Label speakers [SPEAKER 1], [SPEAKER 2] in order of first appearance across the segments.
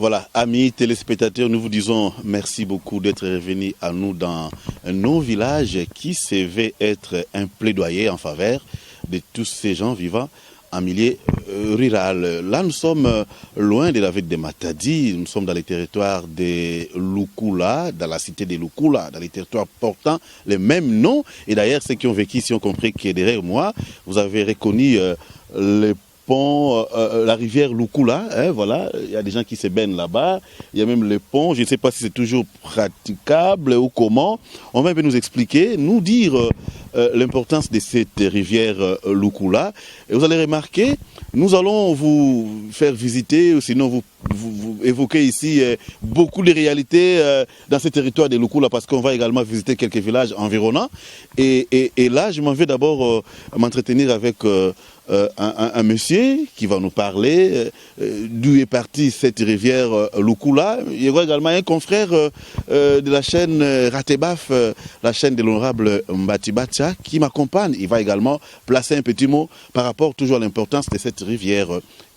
[SPEAKER 1] Voilà, amis téléspectateurs, nous vous disons merci beaucoup d'être revenus à nous dans nos villages qui s'éveillent être un plaidoyer en faveur de tous ces gens vivant en milieu rural. Là, nous sommes loin de la ville de Matadi, nous sommes dans les territoires de Lukula, dans la cité de Lukula, dans les territoires portant les mêmes noms. Et d'ailleurs, ceux qui ont vécu ici ont compris que derrière moi, vous avez reconnu les pont, la rivière Lukula, hein, voilà, il y a des gens qui se baignent là-bas, il y a même le pont, je ne sais pas si c'est toujours praticable ou comment, on va un peu nous expliquer, nous dire l'importance de cette rivière Lukula, et vous allez remarquer, nous allons vous faire visiter, ou sinon vous évoquer ici beaucoup de réalités dans ce territoire de Lukula, parce qu'on va également visiter quelques villages environnants, et là je m'en vais d'abord m'entretenir avec un monsieur qui va nous parler d'où est partie cette rivière Lukula. Il y aura également un confrère de la chaîne Ratebaf, la chaîne de l'honorable Mbatibacha, qui m'accompagne. Il va également placer un petit mot par rapport toujours à l'importance de cette rivière.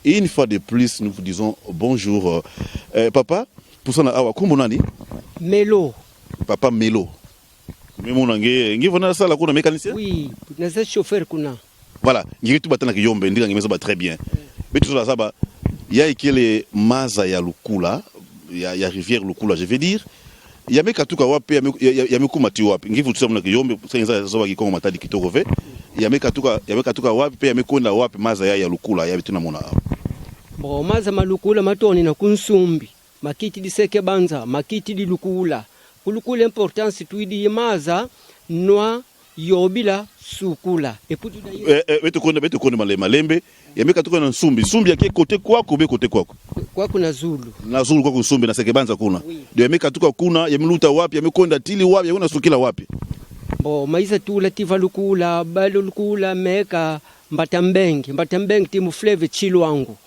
[SPEAKER 1] Et une fois de plus, nous vous disons bonjour. Papa, pour ça, comment on a dit
[SPEAKER 2] Melo.
[SPEAKER 1] Papa Melo.
[SPEAKER 2] Oui, c'est chauffeur kuna.
[SPEAKER 1] Voilà, très bien. Mais tout ça, il y a les maza ya Lukula, il y a rivière Lukula, je veux dire. Il y a mes katuka wapi, il y a mes kumati wapi. Ngivu tusema na yombe, senza zoba kikongo matadi kitogove. Il y a mes katuka wapi, il y a mes konda wapi maza ya Lukula, ya bituna mona.
[SPEAKER 2] Bon, maza malukula matoni na kunsumbi. Makiti diseke banza, makiti di Lukula. Kulukula importance tuidi maza noa yobila sukula.
[SPEAKER 1] Beto konde malembe. Yameka tuko na nsumbi. Nsumbi yake kote kwako be kote kwako.
[SPEAKER 2] Kwako na Zulu.
[SPEAKER 1] Na Zulu kwako nsumbi na sekebanza kuna. Ndio yameka tuko kuna, yameluta wapi, yamekonda tili wapi, yana sukila wapi.
[SPEAKER 2] Bo maisa tula tiva Lukula, balo Lukula meka Mbatambengi timu fleve Chilwangu.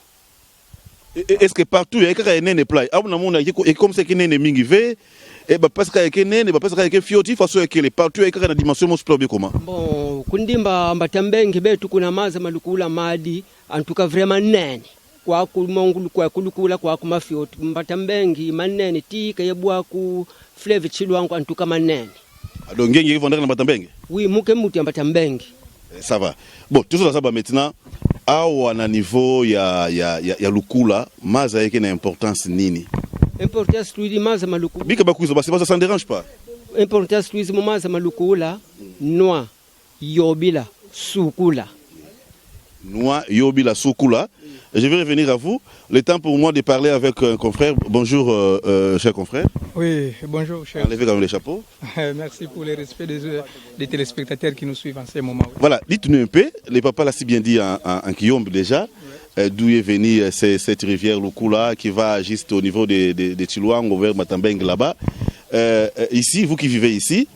[SPEAKER 1] Est-ce que partout il y a kaka enene play? Abu na mona yeko comme c'est kenene mingi ve. Parce qu'il y a kenene, parce qu'il y a fioti façon que les partout il y a une dimension most probable comment.
[SPEAKER 2] Bon, kundimba Mbatambengi betu kuna maza malukula madi antuka vraiment nene. Kwa kulmongulu kwa kulukula kwa kumafioti Mbatambengi manene tika yebwa ku fleve Chilwangu antuka manene.
[SPEAKER 1] Donc ngenge yiko ndaka na Mbatambengi?
[SPEAKER 2] Oui, muke muti Mbatambengi.
[SPEAKER 1] Ça va. Bon, tout ça va maintenant. Awa na niveau ya Lukula, maza yake na importance nini?
[SPEAKER 2] Importance tuidi maza malukula.
[SPEAKER 1] Bika bakuizo basi ça ne dérange pas.
[SPEAKER 2] Importance tuidi maza malukula noa yobila sukula.
[SPEAKER 1] Noa yobila sukula. Je vais revenir à vous. Le temps pour moi de parler avec un confrère. Bonjour, cher confrère.
[SPEAKER 3] Oui, bonjour, cher.
[SPEAKER 1] Enlevez quand même les chapeaux.
[SPEAKER 3] Merci pour le respect des téléspectateurs qui nous suivent en ce moment.
[SPEAKER 1] Voilà, dites-nous un peu. Le papa l'a si bien dit en Kiyombe déjà. D'où est venue cette rivière Lukula qui va juste au niveau de Chilwango vers Matambeng là-bas. Ici, vous qui vivez ici,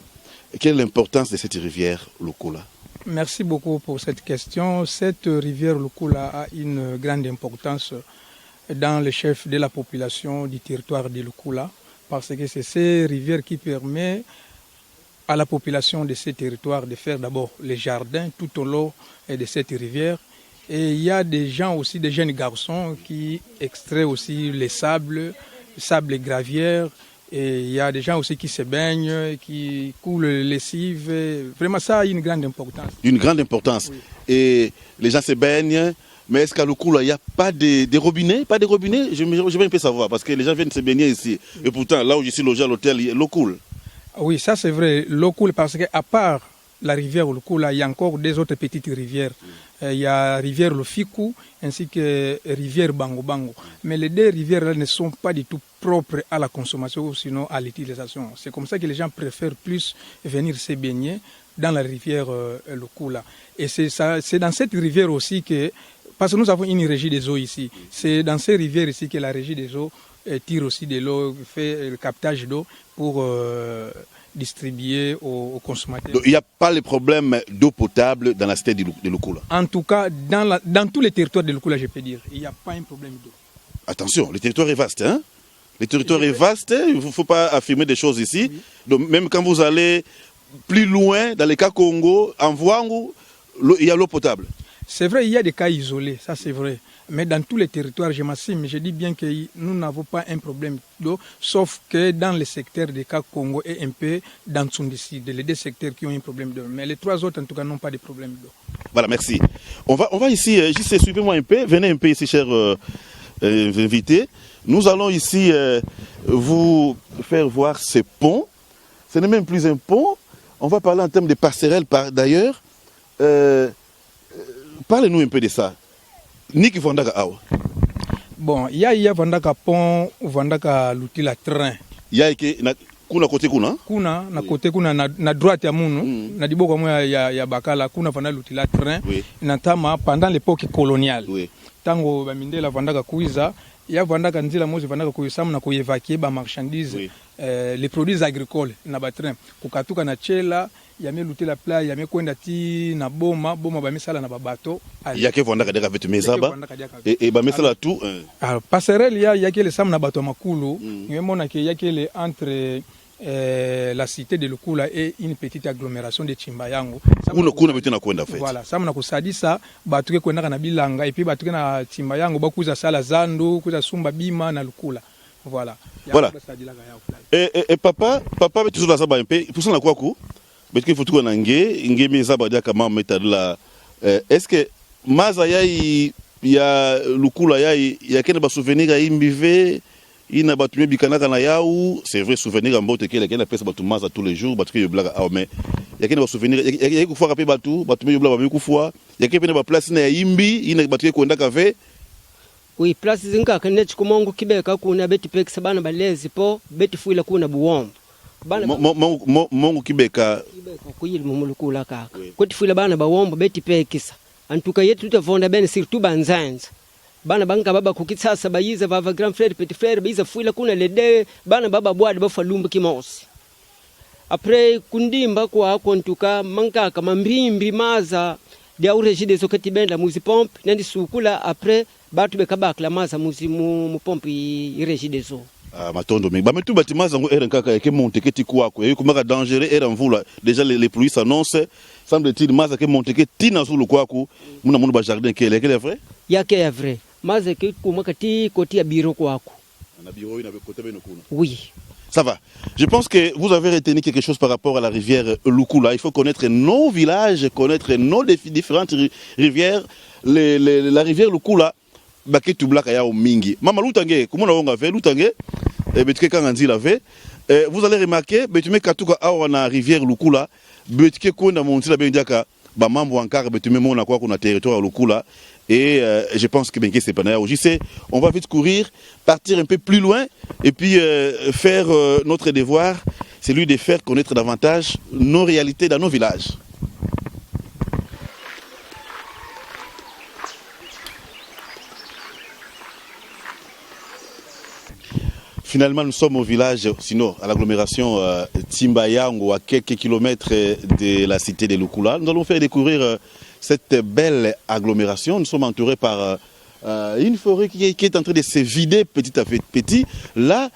[SPEAKER 1] quelle est l'importance de cette rivière Lukula?
[SPEAKER 3] Merci beaucoup pour cette question. Cette rivière Lukula a une grande importance dans le chef de la population du territoire de Lukula parce que c'est cette rivière qui permet à la population de ce territoire de faire d'abord les jardins tout au long de cette rivière. Et il y a des gens aussi, des jeunes garçons qui extraient aussi les sables gravières. Et il y a des gens aussi qui se baignent, qui coulent les lessives. Vraiment, ça a une grande importance.
[SPEAKER 1] Une grande importance. Oui. Et les gens se baignent, mais est-ce qu'à Lukula, il n'y a pas de robinets? Pas de robinets? Je vais un peu savoir, parce que les gens viennent se baigner ici. Et pourtant, là où je suis logé à l'hôtel, l'eau coule.
[SPEAKER 3] Oui, ça c'est vrai, l'eau coule parce qu'à part la rivière Lukula, il y a encore des autres petites rivières. Il y a la rivière Lofiku ainsi que la rivière Bango Bango. Mais les deux rivières ne sont pas du tout propres à la consommation ou sinon à l'utilisation. C'est comme ça que les gens préfèrent plus venir se baigner dans la rivière Lukula. Et c'est dans cette rivière aussi que, parce que nous avons une régie des eaux ici, c'est dans ces rivières ici que la régie des eaux tire aussi de l'eau, fait le captage d'eau pour distribuer aux consommateurs.
[SPEAKER 1] Donc, il n'y a pas le problème d'eau potable dans la cité de Lukula?
[SPEAKER 3] En tout cas, dans tous les territoires de Lukula, je peux dire, il n'y a pas un problème d'eau.
[SPEAKER 1] Attention, le territoire est vaste, hein? Le territoire est vaste, il ne faut pas affirmer des choses ici. Oui. Donc, même quand vous allez plus loin, dans les cas Congo, en Voangu, il y a l'eau potable.
[SPEAKER 3] C'est vrai, il y a des cas isolés, ça c'est vrai. Mais dans tous les territoires, je dis bien que nous n'avons pas un problème d'eau, sauf que dans le secteur des cas Congo et un peu dans Tsundisi, les deux secteurs qui ont un problème d'eau. Mais les trois autres, en tout cas, n'ont pas de problème d'eau.
[SPEAKER 1] Voilà, merci. On va ici, juste suivez-moi un peu, venez un peu ici, chers invités. Nous allons ici vous faire voir ces ponts. Ce n'est même plus un pont. On va parler en termes de passerelles d'ailleurs. Parlez-nous un peu de ça. Niki Vandaka Awa.
[SPEAKER 3] Bon, il y a Vandaka pont, Vandaka l'outil train.
[SPEAKER 1] Il y a kuna côté kuna.
[SPEAKER 3] Kuna na côté kuna na droite ya munu, na diboko moya ya bakala kuna Vandaka l'outil train.
[SPEAKER 1] Oui.
[SPEAKER 3] Natama pendant l'époque coloniale.
[SPEAKER 1] Oui.
[SPEAKER 3] Tango bamindela Vandaka kuiza, ya Vandaka nzila mozi Vandaka kuisama na kuevacuer ba marchandises. Oui. Les produits agricoles na batrin kukatuka na chela yame luti la playa yame kwenda ti na boma ba misala na babato
[SPEAKER 1] yake Vandaka deka vetu mezaba et ba misala tout
[SPEAKER 3] alors passerelle yake le sam na bato makulu ngemona ke yake le entre la cité de Lukula et une petite agglomération de Chimbayango
[SPEAKER 1] kuna betu na kwenda fait
[SPEAKER 3] voilà sam na kusadisa batuke kwenda na bilanga et puis batuke na Chimbayango bakuza sala zandu kuza sumba bima na Lukula. Voilà.
[SPEAKER 1] Voilà. Et papa tu la saba un peu pour ça na quoi coup parce qu'il faut tout na nge mezaba dia kama metadla est-ce que maza ya Lukula ya kena ba souvenir ya imbive ina batumye bikanaka na yau c'est vrai souvenir ambote kele kena pesa batu maza tous les jours batu ke blaga mais ya kena ba souvenir ya ku fora pe batu batumye blaga ba ku fois ya kena ba place na imbi ina batu ke kwenda kave.
[SPEAKER 2] Oui, place zinkaka nechi kumongo kibeka kuna beti pekisa bana balezi po beti fuila kuna buwombo.
[SPEAKER 1] Bana mongo kibeka
[SPEAKER 2] kuyili mumulukula kaka. Kuti fuila bana bawombo beti pekisa. Antuka yetu tutavonda bene surtout banzanza. Bana banka baba kukitsasa bayiza vava grand frère petit frère biza fuila kuna lede bana baba bwadi bafa lumba kimosi. Après kundimba kwa kontuka mankaka mambimbi maza dia urejide sokati benda muzi pompe nandi sukula après batu bekabakla maza muzi mu pompe irejide zo
[SPEAKER 1] matondo mais ba metu batima zango era nkaka yake monte keti kwako yiko maka dangereux era mvula déjà les pluies s'annoncent semble-t-il maza ke monte keti na sulu kwako muna munu ba jardin kele est vrai
[SPEAKER 2] yake est vrai maza ke kumaka ti koti ya biro kwako
[SPEAKER 1] na biro ina côté beno kuna
[SPEAKER 2] oui.
[SPEAKER 1] Ça va. Je pense que vous avez retenu quelque chose par rapport à la rivière Lukula. Il faut connaître nos villages, connaître nos différentes rivières. La rivière Lukula, baketu blaka ya mingi. Mama lutange, comment on a fait lutange? Betike kanganzi la fait. Vous allez remarquer, betume katuka awa na rivière Lukula, betike konda monti la bendiaka, ba mambo encore betume mona kwa kuna territoire Lukula. Et je pense que bien c'est pas d'ailleurs. On va vite courir, partir un peu plus loin et puis faire notre devoir, c'est lui de faire connaître davantage nos réalités dans nos villages. Finalement, nous sommes au village, sinon à l'agglomération Timbayango, à quelques kilomètres de la cité de Lukula. Nous allons faire découvrir cette belle agglomération. Nous sommes entourés par une forêt qui est en train de se vider petit à petit. Là,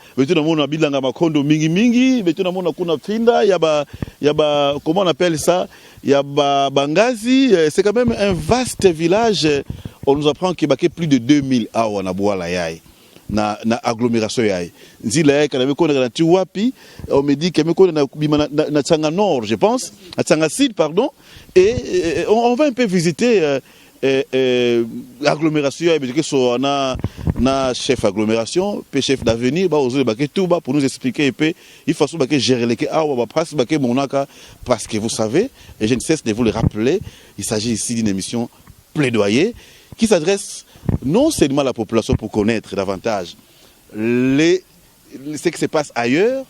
[SPEAKER 1] comment on appelle ça? Bangazi, c'est quand même un vaste village. On nous apprend qu'il y a plus de 2000 aouanaboala na agglomération yaye nzila yake kana mekona na Tiwapi on me dit que mekona na Tsanga Nord je pense à Tsanga Sud pardon et on va un peu visiter agglomération yaye que so na chef agglomération pe chef d'avenir ba ozo ba ke tuba pour nous expliquer un peu il faut que gérer les awa ba passe ba ke monaka parce que vous savez et je ne cesse de vous le rappeler il s'agit ici d'une émission plaidoyer qui s'adresse non seulement à la population pour connaître davantage ce qui se passe ailleurs,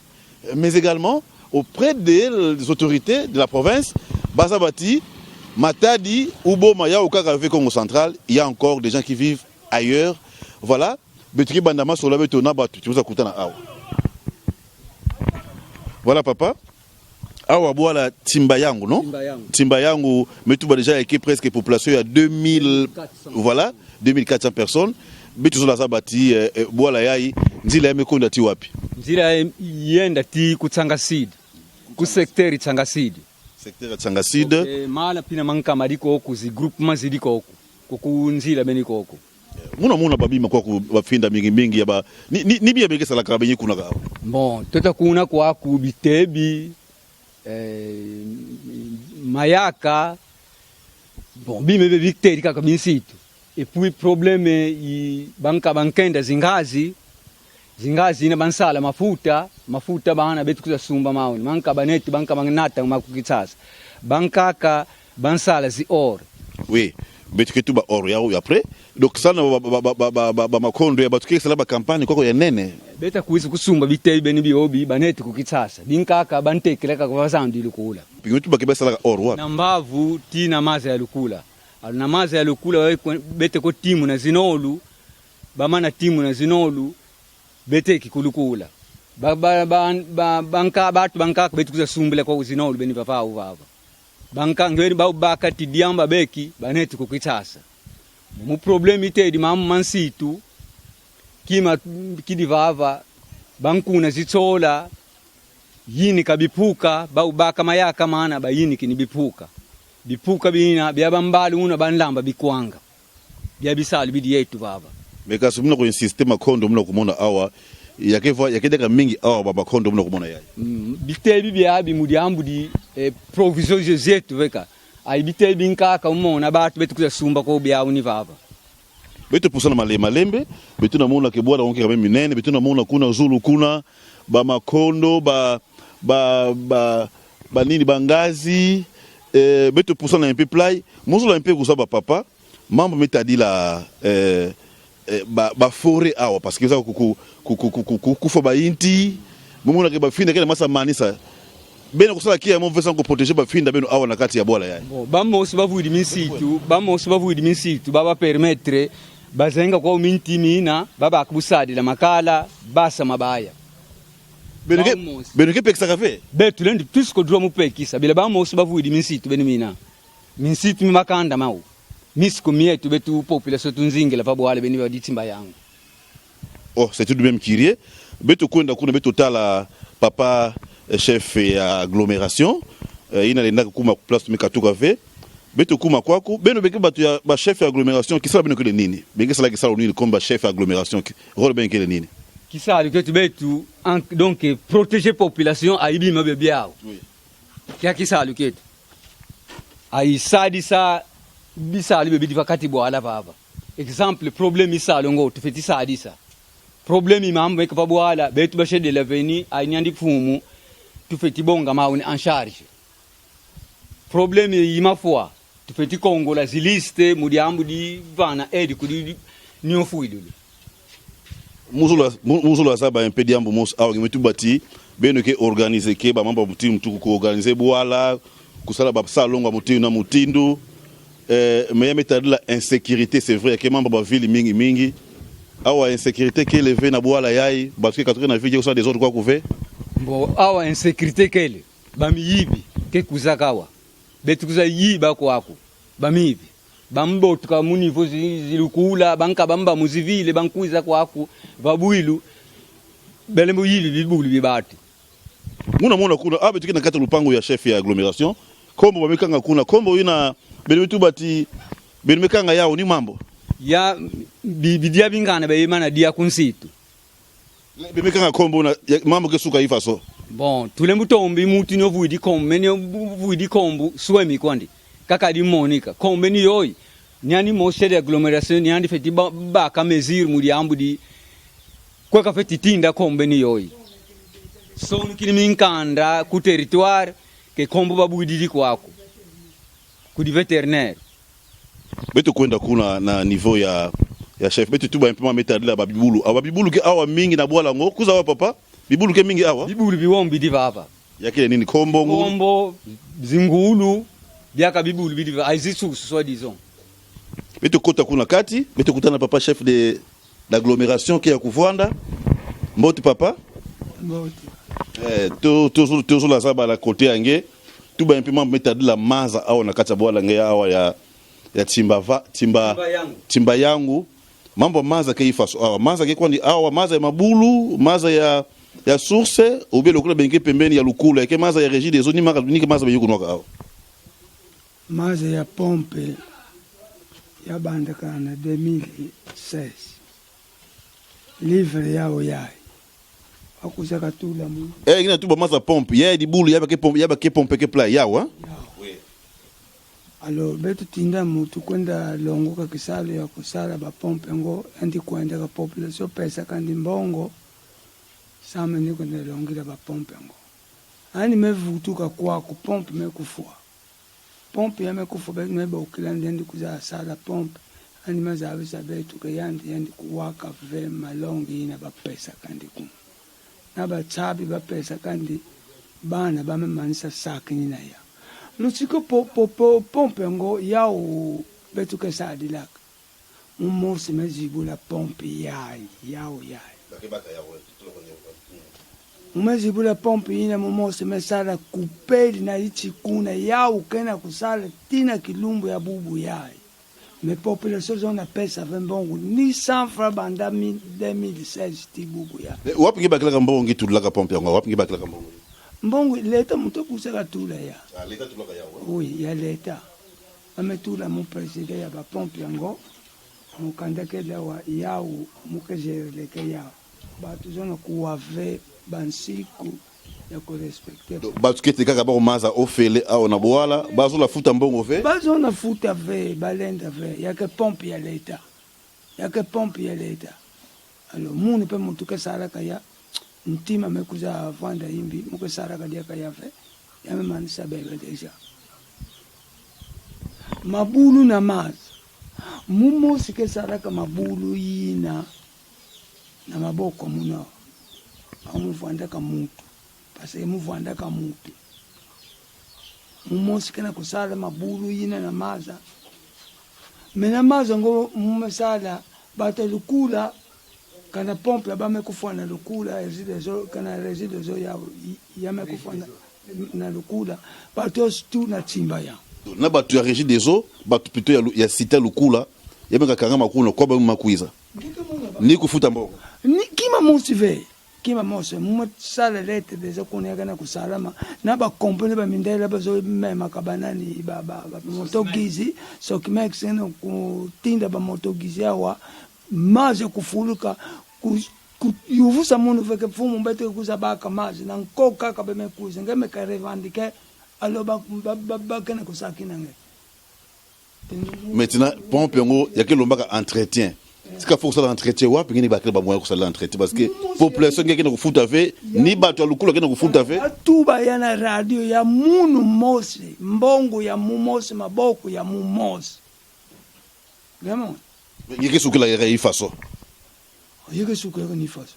[SPEAKER 1] mais également auprès des autorités de la province, Bazabati, Matadi, Ubo, Maya, au Congo central, il y a encore des gens qui vivent ailleurs. Voilà. Voilà papa. Awa boala Timbayango, non? Timbayango, mais tout déjà qui presque population il y a 2000 voilà, 2400 personnes. Mais tout ça bâti boala yai nzila yamekonda ti wapi?
[SPEAKER 4] Nzila yenda ti kutsanga seed. Ku secteur Tsanga Seed.
[SPEAKER 1] Secteur Tsanga Seed.
[SPEAKER 4] Mala pina manka mariko oku zi groupement zidiko oku. Kuku nzila beniko oku.
[SPEAKER 1] muna babima kwa kubafinda mingi ya ba ni bia beke sala kabenye kuna ka
[SPEAKER 4] bon tota kuna kwa ku bitebi mayaka bon bime be victoire kaka binsitu et puis problème i bankenda zingazi ina bansala mafuta bana betu kuza sumba maoni manka baneti banka mangnata makukitsasa bankaka bansala zi or
[SPEAKER 1] oui betu ketu ba or ya après donc ça ba makondo ya batuke sala ba campagne kwako ya nene
[SPEAKER 4] beta kuiza kusumba bitebe ni biobi baneti kukitsasa binkaka bantekeleka kwa sandu ilukula
[SPEAKER 1] pingutu bakeba sala or wa
[SPEAKER 4] na mbavu tina maza ya lukula aluna maza ya lukula bete ko timu na zinolu bamana timu na zinolu bete kikulukula banka batu banka betu kuza sumbile kwa zinolu beni papa uvava banka ngeri ba bakati diamba beki baneti kukitsasa mu problem itedi mamu mansitu kima kidivava bankuna zitsola yini kabipuka ba ubaka mayaka mana ba yini kinibipuka bipuka bina byabambali una banlamba bikwanga byabisali bidi yetu baba
[SPEAKER 1] because muna ko system kondo muna kumona awa yakedeka mingi awa baba kondo muna kumona yayi
[SPEAKER 4] bitebi byabi mudiambu di provision zetu veka ai bitebi nkaka umona batu betu kuza sumba ko byawo ni baba
[SPEAKER 1] betu pusana malembe betu na muna kebwala onke kama minene betu na muna kuna zulu kuna ba makondo ba nini bangazi betu pusana un peu play muzula un peu kusaba papa mambo metadi la ba forêt awa parce que ça kufa ba inti mumuna ke ba finda kele masa manisa bena kusala kia mo vesa ko protéger ba finda beno awa na kati ya bola yayi
[SPEAKER 4] bamo sibavuidi minsitu baba permettre bazenga kwa minti mina baba akubusadi la makala basa mabaya
[SPEAKER 1] beneke pekisa kafe
[SPEAKER 4] betu lendi tusko dro mu pekisa bila bamo sibavuidi minsitu beni mina minsitu makanda mau misiko mietu betu population tunzingela pa boale beni ba ditimba yangu
[SPEAKER 1] oh c'est tout de même kirie betu kwenda kuna betu tala papa chef ya agglomération ina lenda kuma place mikatuka ve betu kuma kwako beno beke batu ya ba chef ya agglomération kisala beno kele nini benge sala kisala nini comme ba chef ya agglomération rôle ben kele nini
[SPEAKER 4] kisala ketu betu donc protéger population aibi mabebe yao oui kia kisala ketu ai sadisa bisali bebe divakati bwala baba exemple problème isalo ngo tufeti sadisa problème mambo ekapa bwala betu ba chef de l'avenir ai nyandi fumu tufeti bonga mauni en charge problème yima fois tufeti kongo la ziliste mudiambu di vana edi kudi nyofuidulu
[SPEAKER 1] muzula saba un peu diambu mos awa ngetu bati beno ke organiser ke ba mambo muti mtuku ko organiser bwala kusala ba salongo muti na mutindu mais metadi la insécurité c'est vrai que mambo ba ville mingi awa insécurité ke levé na bwala yayi parce que katoke na ville ça des autres quoi couver
[SPEAKER 4] bon awa insécurité kele bamiyibi ke kuzakawa betu kuza yiba kwako bamibi bambotu ka munivo zilukula banka bamba muzivile bankuiza kwako babuilu belembo yibi bibulu bibati
[SPEAKER 1] muna kuna abetu kina kata lupango ya chef ya agglomération kombo bamekanga kuna kombo ina benemetu bati benemekanga yao ni mambo
[SPEAKER 4] ya bidia bingana bayimana dia kunsitu
[SPEAKER 1] bemekanga kombo na mambo kesuka ifa so
[SPEAKER 4] bon tulembu tombi mutu no vuidi kombo menyo vuidi kombo swemi kwandi kaka di monika kombo ni yoy nyani mo chede agglomération nyandi feti ba ka mesure muri ambu di kwa ka feti tinda kombo ni yoy so nkini minkanda ku territoire ke kombo babuidi di kwako ku di vétérinaire
[SPEAKER 1] betu kwenda kuna na niveau ya chef betu tuba un peu metadi la babibulu awa bibulu ke awa mingi na bwala ngo kuza wa papa bibulu ke mingi awa
[SPEAKER 4] bibulu biwombi divava
[SPEAKER 1] yakile nini kombo
[SPEAKER 4] zingulu byaka bibulu bidiva aizisu so disons
[SPEAKER 1] betu kota kuna kati betu kutana papa chef de l'agglomération qui ya kuvanda mboti papa mboti toujours la saba la côté ange tuba un peu metadi la maza awa na kata bwala nge awa ya timba yangu mambo maza ke ifaso awa maza ke kwandi awa maza ya mabulu maza ya source obe lokula benke pembeni ya lukula ke maza ya régie des zones ni maza benye kunwaka awa
[SPEAKER 5] maza ya pompe ya bandaka na 2016 livre yao yai akuza katula mu
[SPEAKER 1] ina tuba maza pompe ya di bulu ya ba ke pompe ke pla yawa
[SPEAKER 5] oui alors betu tinda mutu kwenda longoka kisalo ya kusala ba pompe ngo andi kwenda ka population pesa kandi mbongo sama ni kwenda longira ba pompe ngo ani mevutuka kwa ku pompe mekufua pompe ya mekufua betu meba ukilandi andi kuza sala pompe ani mazabisa betu ke yandi kuwaka ve malongi ina ba pesa kandi ku na ba tsabi ba pesa kandi bana ba memanisa sakini na ya lutsiko pompe ngo yao betu ke sadilaka umosi mezibula pompe yao umezibula pompe ina mumosi mesala kupeli na ichikuna yao kena kusala tina kilumbu ya bubu yai me population zona pesa vembongo ni 100 francs banda 2016 ti bubu ya
[SPEAKER 1] wapi ngibakela kambongo ngitula ka pompe ngo wapi ngibakela kambongo
[SPEAKER 5] mbongo leta muto kusaka tula ya
[SPEAKER 1] leta tulaka ya
[SPEAKER 5] oui ya leta ametula mu president ya ba pompe ngo mukandake dawa yao mukejele ke yao batu zona kuwave bansiku ya korespecte
[SPEAKER 1] batukete kaka ba maza ofele au na boala bazola futa mbongo ve
[SPEAKER 5] bazona futa ve balenda ve ya ke pompe ya leta alors munu pe mutuke sala kaya ntima mekuza vanda imbi muke sala kaya kaya ve ya memanisa bebe deja mabulu na mazi mumo sike sala ka mabulu yina na maboko muno amuvanda ka mutu pase muvanda ka mutu mumo sike na kusala mabulu yina na maza mena maza ngo mumesala bata lukula kana pompe ba mekufana lukula rezidezo kana rezidezo ya mekufana na lukula bato stu na timba ya
[SPEAKER 1] na batu ya régie des eaux batu plutôt ya cité lukula ya benga kanga makuno ko ba makuiza ni kufuta mbongo
[SPEAKER 5] ni kima musive kima mose mu sala lete deja kunega na kusalama na ba compagnie ba mindela ba zo mema kabanani ba motogizi so kimex no kutinda ba motogizi yawa maze kufuluka yuvusa munu veke fumu mbete kuza baka maze na nkoka ka be mekuza ngeme ka revendiquer alo ba kana kusakina nge
[SPEAKER 1] maintenant pompe ngo yakelombaka entretien sika faut ça l'entretien wapi ngini bakela ba moya kusala entretien parce que population ngeke na kufuta ve ni batu alukula ngeke na kufuta ve
[SPEAKER 5] tuba yana radio ya munu mosi mbongo ya mumosi maboko ya mumosi vraiment
[SPEAKER 1] ngeke sukula ya ifaso
[SPEAKER 5] yeke sukula ni faso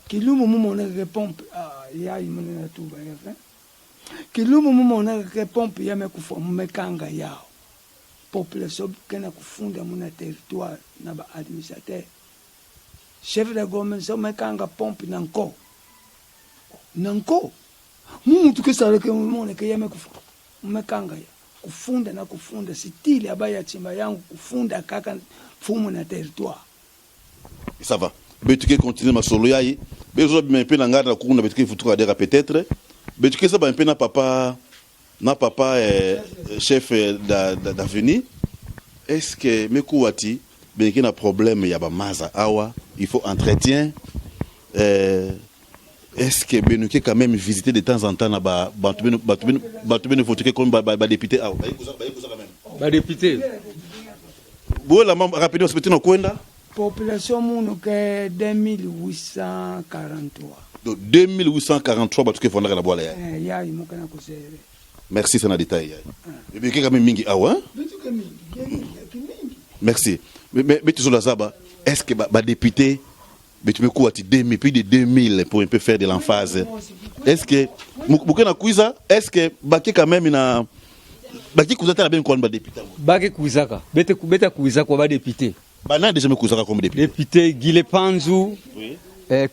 [SPEAKER 5] kilumu mumo na ke pompe ya imone na tuba ya fe kilumu mumo na ke pompe ya mekufa mekanga yao population kena kufunda muna territoire na ba administrateur chef de gouvernement so mekanga pompe nanko mutu ke sala ke mona ke yame kufa mekanga ya kufunda na kufunda sitili abaya chimba yangu kufunda kaka fumu na territoire
[SPEAKER 1] ça va betuke continuer masolo yayi bezo bimpe na ngara kuna betuke futuka dera peut-être betuke ça ba mpe na papa chef d'avenir est-ce que mekuwati benki na problème ya ba maza awa il faut entretien est-ce que benuke quand même visiter de temps en temps na ba batu voter comme ba député awa
[SPEAKER 4] ba député
[SPEAKER 1] bola mam rapidement c'est peut-être kwenda
[SPEAKER 5] population muno ke 2843
[SPEAKER 1] donc 2843 batu ke fondaka na bola
[SPEAKER 5] ya imokana kusere.
[SPEAKER 1] Merci, c'est un détail. Et bien, quand même, mingi awa. Merci. Mais tu sais là, est-ce que les députés, tu me quoi, plus de 2000 pour un peu faire de l'emphase. Est-ce que, est-ce que, quand même, na, kuizaka bien quoi, député.
[SPEAKER 4] Kuizaka, bete kuizaka kwa député.
[SPEAKER 1] Bana déjà me kuizaka comme député.
[SPEAKER 4] Député Guile Panzu, oui.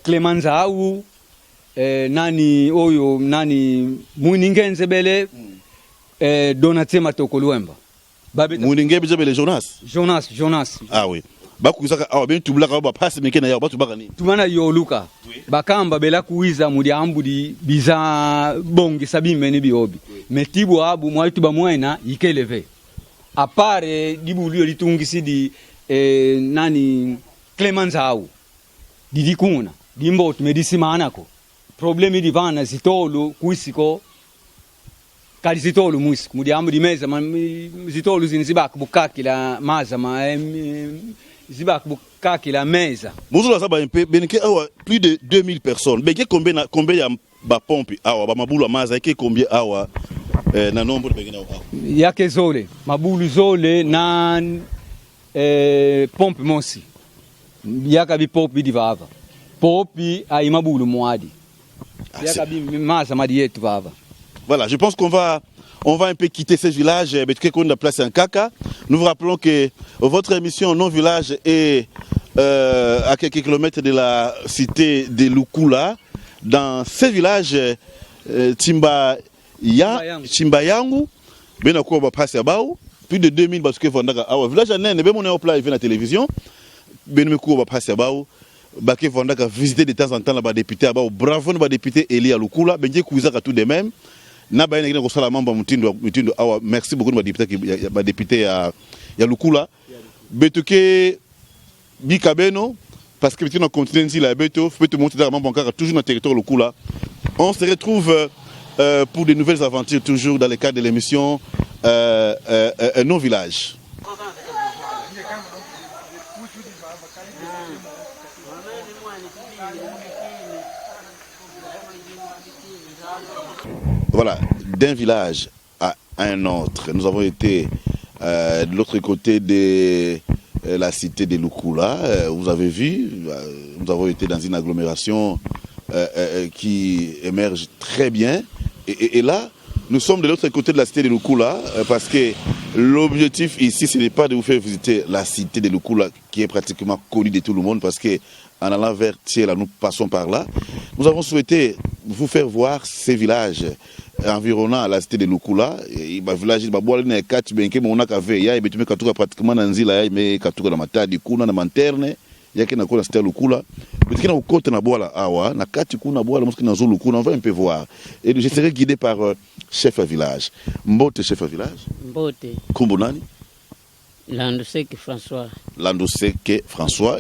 [SPEAKER 4] Clément Zaou. Nani oyo nani Muningenze bele Donatema Tokoluemba
[SPEAKER 1] Muningenze bele
[SPEAKER 4] Jonas
[SPEAKER 1] ah oui bakuzaka awa ben tubulaka ba passe mekena ya batu bakani
[SPEAKER 4] tumana yoluka bakamba bela kuiza mudi ambudi biza bongi sabi meni biobi metibu abu mwaitu ba mwena ikeleve apare dibulio litungisi di nani Clemanzau di kuna dimbo medisimana ko problemi di vana zitolo kuisiko kali zitolo muisiko mudiamu di meza ma zitolo zinzibaka bukaki la maza ma zibaka bukaki la meza
[SPEAKER 1] muzula saba mpe benike awa plus de 2000 personnes benike combien ya ba pompe awa ba mabulu maza yake combien awa na nombre benike awa
[SPEAKER 4] yake zole mabulu zole na pompe mosi yaka bi pompe bi divava pompe ay mabulu mwadi yaka bi maza madi yetu vava.
[SPEAKER 1] Voilà, je pense qu'on va un peu quitter ce village, qu'on a placé en Kaka. Nous vous rappelons que votre émission Non Village est à quelques kilomètres de la cité de Lukula, dans ce village Chimbayangu, Benakoba Pasiabao, plus de 2000 parce que Vondaga, village en Inde, on est au plat, il fait la télévision, Benakoba Pasiabao. Baké Vondaga visiter de temps en temps là-bas député là-bas, bravo le député Elia Lukula, Benji Kouzaka tout de même. Merci beaucoup de député ya Lukula. Betuke Bikabeno, parce que nous continuons ici la Beto, peut monter dans le toujours dans le territoire Lukula. On se retrouve pour de nouvelles aventures, toujours dans le cadre de l'émission Non Village. Voilà, d'un village à un autre. Nous avons été de l'autre côté de la cité de Lukula. Vous avez vu, nous avons été dans une agglomération qui émerge très bien. Et là, nous sommes de l'autre côté de la cité de Lukula parce que l'objectif ici, ce n'est pas de vous faire visiter la cité de Lukula qui est pratiquement connue de tout le monde parce que en allant vers Thiela, nous passons par là. Nous avons souhaité vous faire voir ces villages environnant la cité de Lukula. Le village de Baboua, il y a 4 benke, mais on a qu'à il y a pratiquement dans Nzila, mais Katuka la Matadi, Kuna, na Manterne, il y a qu'à la cité de Lukula. Mais il y a un côté de Baboua, Awa, na 4 Kuna, Baboua, mosquée dans Lukula, on va un peu voir. Et je serai guidé par chef à village. Mbote, chef à village.
[SPEAKER 6] Mbote.
[SPEAKER 1] Kumbunani.
[SPEAKER 6] Landoseke François.
[SPEAKER 1] Landoseke François.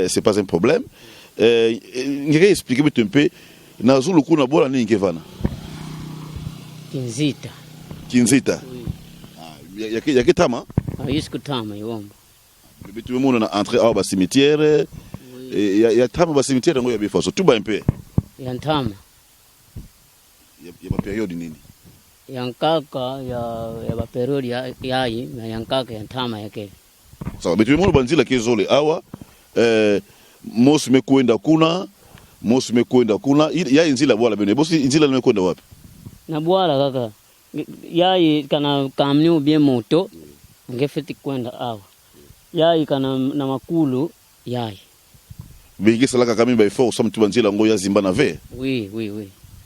[SPEAKER 1] C'est pas un problème. Je vais expliquer un peu. Nazu Lukuna bola ni ngevana.
[SPEAKER 6] Kinzita.
[SPEAKER 1] Kinzita. Oui. Yake tama?
[SPEAKER 6] Yisku tama yombo.
[SPEAKER 1] Bitu mona na entrer au ba cimetière. Ya tama ba cimetière ngo ya bifaso. Tuba un peu.
[SPEAKER 6] Ya tama.
[SPEAKER 1] Ya ba période nini?
[SPEAKER 6] Yankaka ya ba period yayi na yankaka ya tama yake.
[SPEAKER 1] Sawa, bitu mona banzila kezole awa mosi mekwenda kuna mosi mekwenda kuna ya inzila bwala bene bosi inzila mekwenda wapi
[SPEAKER 6] na bwala kaka yayi kana kamni bien moto ngefeti kwenda awa yayi kana na makulu yayi
[SPEAKER 1] bigi salaka kami ba ifo some tu banzila ngo ya zimba na ve
[SPEAKER 6] oui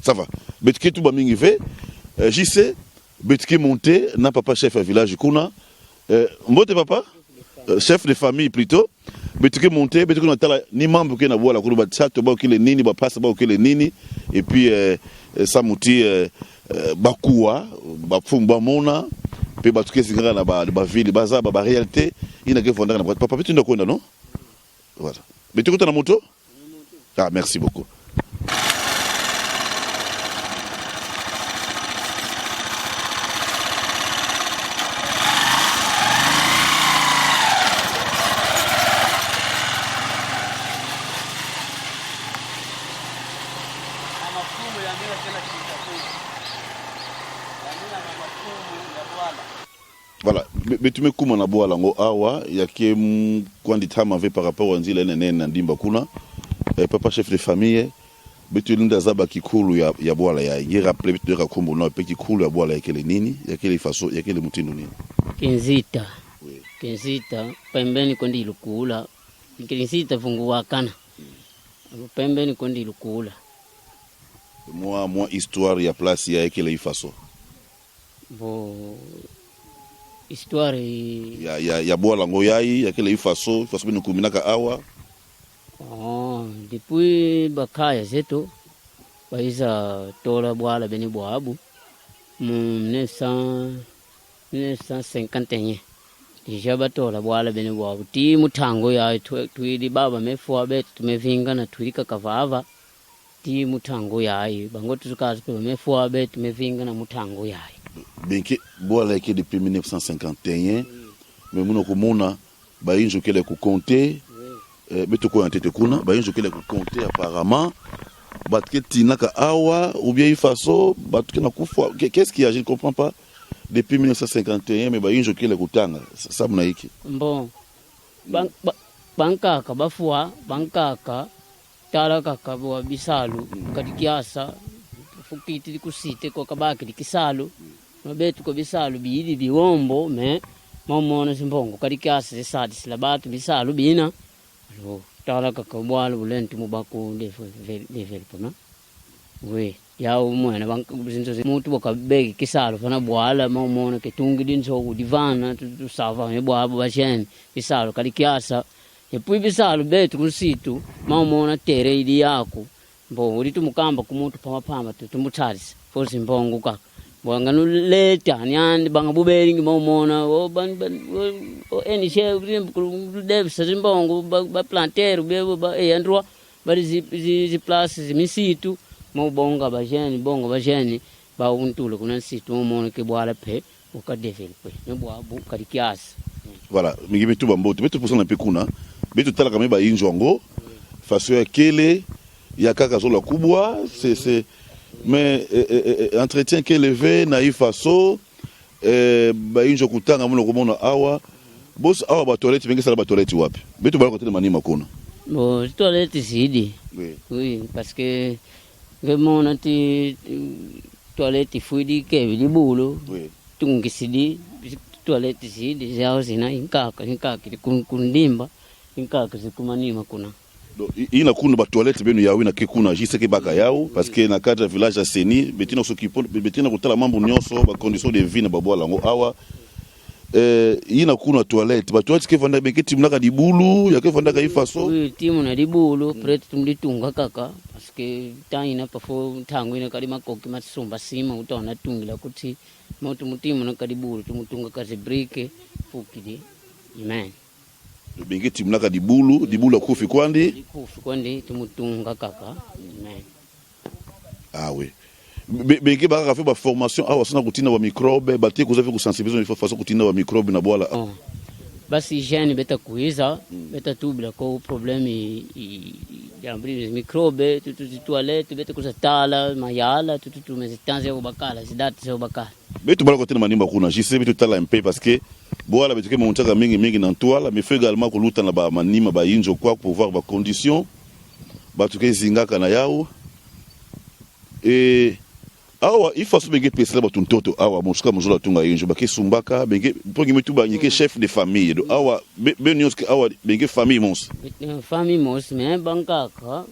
[SPEAKER 1] ça va betki tu ba mingi ve JC betki monter na papa chef à village kuna mbote papa chef de famille plutôt betuke monter betuke na tala ni mambo ke na bola ko ba tsato ba kile nini ba passa ba kile nini et puis samuti bakuwa ba fumba mona pe batuke singara na ba ville baza ba réalité ina ke fondaka na papa betu ndo konda non voilà betuke na moto ah merci beaucoup. Voilà, mais tu me comment na boala ngo awa yake kwandi tama ve par rapport à nzila nene na ndimba kuna papa chef de famille betu linda zaba kikulu ya boala ya ye rappeler betu ka kombo na pe kikulu ya boala yake le nini yake le faso yake le mutindo nini
[SPEAKER 6] Kinzita. Oui. Kinzita pembeni kondi Lukula. Kinzita fungua kana. Pembeni kondi Lukula.
[SPEAKER 1] Moi histoire ya place ya yake le faso.
[SPEAKER 6] Bo histoire
[SPEAKER 1] ya boala ngo yayi yake le faso bino kuminaka awa.
[SPEAKER 6] Depuis bakaya zetu baiza tola bwala beni bwabu 1951 deja batola bwala bene bwabo ti mutango ya twili baba mefua betu tumevinga na twilika kavava ti mutango yayi bango tukazi pe mefua betu tumevinga na mutango yayi
[SPEAKER 1] benke bwala yake depuis 1951 mais muno komona bayinjo kele ku compter betu ko antete kuna bayinjo kele ku compter apparemment batke tinaka awa ou bien ifaso batke na kufa qu'est-ce qui a je ne comprends pas depuis 1951 mais bayinjo kele kutanga ça mna hiki
[SPEAKER 6] bon bankaka bafua bankaka tala kaka bwa bisalu kadikiasa fukiti kusite ko kabaki dikisalu mabetu ko bisalu biidi biwombo me mamona simbongo kadikiasa sesadi silabatu bisalu bina lo tala kaka bwala bulenti mubako development we yawo mwana bankabuzinzo mutu bakabeki kisalo fana bwala mamona ketungi dinso udivana tusava mebwabo basheni bisalo kalikiasa epui bisalo betu kusitu mamona tere idi yako mbo uri tumukamba kumutu pamapamba tumutsalisa fosi mbongo kaka bwanganu leta nyandi bangabuberingi mamona o ban o eni che dev sazimbongo ba planter bebo ba andro bari zi places misitu mo bonga bajeni bonga bajeni ba untulo kuna situ mo ke bwala pe o ka develop ne bwa bu kalikias
[SPEAKER 1] voilà mingi betu bamboto betu posana pe kuna betu tala kama ba injongo faso ya kele ya kaka zola kubwa c'est mais entretien que levé na ifaso ba injo kutanga muno komona awa boss awa ba toilette bengi sala ba toilette wapi betu bala kote manima kuna
[SPEAKER 6] bo toilette sidi oui parce que vraiment ti toilette fuidi ke bilibulo oui tungi sidi toilette sidi zao zina inkaka kundimba inkaka zikumanima kuna
[SPEAKER 1] ina kuna ba toilette benu yawe na ke kuna jiseke baka yao parce que na cadre village à Seni betina s'occupe betina kutala mambo nyonso ba conditions de vie na babwala ngo awa ina kuna toilette ba toilette ke vanda beketi mnaka dibulu ya ke vanda ka ifaso
[SPEAKER 6] oui timu na dibulu prete tumlitunga kaka parce que taina pafo tango ina kali makoki matsumba sima utaona tungila kuti moto mutimu na kadibulu tumutunga kaze brike fukidi amen
[SPEAKER 1] bengeti mnaka dibulu akufi kwandi
[SPEAKER 6] tumutunga kaka amen
[SPEAKER 1] ah oui benge baka fait ba formation awa sana kutina wa microbe batie kuzafi kusensibiliser il faut façon kutina wa microbe na bwala
[SPEAKER 6] basi hygiene beta kuiza beta tubla ko problème ya microbe tutu toilette beta kusatala mayala tutu mezitanze obakala zidati obakala
[SPEAKER 1] betu bala kotina manimba kuna jise betu tala mpe parce que bwala betu ke montaka mingi na toile mais fait également ko luta na ba manima ba injo kwa pouvoir ba conditions batu ke zingaka na yao et awa ifaso benge pesela batu ntoto awa musuka muzula tunga injo bake sumbaka benge pongi metu ba nyeke chef de famille do awa benyoske awa benge famille mons
[SPEAKER 6] mais bankaka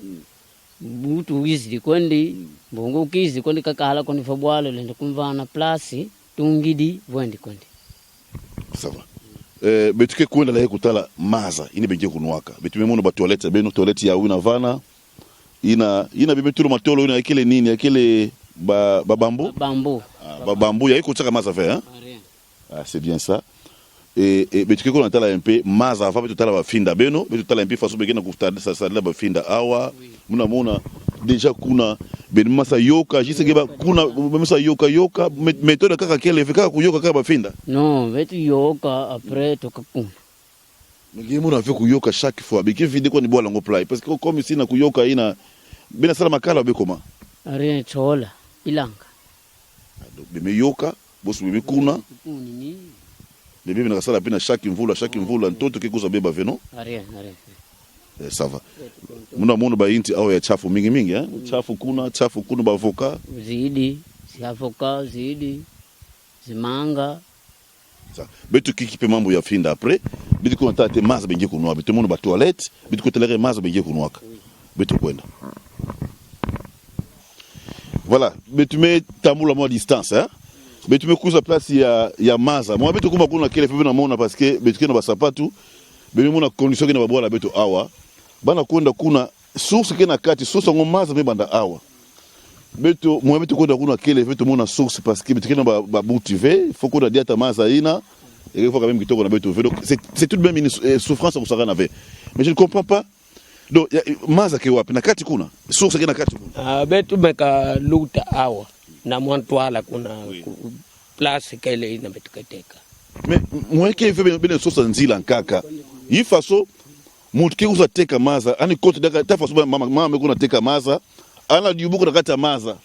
[SPEAKER 6] butu wizi kondi bongo kizi kondi kakala kondi fabwalo lende kumvana place tungidi vondi kondi
[SPEAKER 1] ça va betuke kwenda la kutala maza ine benge kunwaka betumemona ba toilette beno toilette ya una vana ina bemetulu matolo ina akele nini akele ba bambu ba bambu ya iko tsaka maza fait hein ah c'est bien ça et betuke ko natala un peu maza va betu tala ba finda beno betu tala un peu façon begena kuftada ça la ba finda awa muna déjà kuna ben masa yoka jisege ba kuna masa yoka méthode kaka kele fika ku yoka kaka ba finda
[SPEAKER 6] non betu yoka après to kakuna
[SPEAKER 1] ngi muna fait ku yoka chaque fois beke vide ko ni bola ngo play parce que comme ici na ku yoka ina bena sala makala be koma
[SPEAKER 6] rien chola ilanga
[SPEAKER 1] beme yoka bosu beme kuna bebe na sala pena chaque mvula ntoto ke kuza beba veno
[SPEAKER 6] rien
[SPEAKER 1] ça va muna ba inti au ya chafu mingi hein chafu kuna ba avocat
[SPEAKER 6] zidi si avocat zidi zimanga
[SPEAKER 1] ça betu kipe mambo ya finda après bitu ko tate maza bengi kunwa bitu muna ba toilette bitu ko telere maza bengi kunwaka betu kwenda voilà betu me tambula mo distance hein betu me kuza place ya maza mo betu kuma kuna kele pepe na mona parce que betu kena ba sapatu bebe mona condition kena ba bwala betu awa bana kwenda kuna source kena kati source ngo maza me banda awa beto moi beto ko da kuna kele beto mona source parce que beto kena ba motiver, il faut qu'on a dit à maza ina et il faut quand même kitoko na beto donc c'est tout de même une souffrance qu'on s'en avait. Mais je ne comprends pas. Donc maza ke wapi na kati kuna source ke na kati kuna
[SPEAKER 7] betu meka luta awa na mwantwala kuna place kele ina betu keteka.
[SPEAKER 1] Mais moi qui fait bien source nzila nkaka il façon mutu ke uza teka maza ani kote daga ta façon mama mekuna teka maza ana diubuko na kati ya maza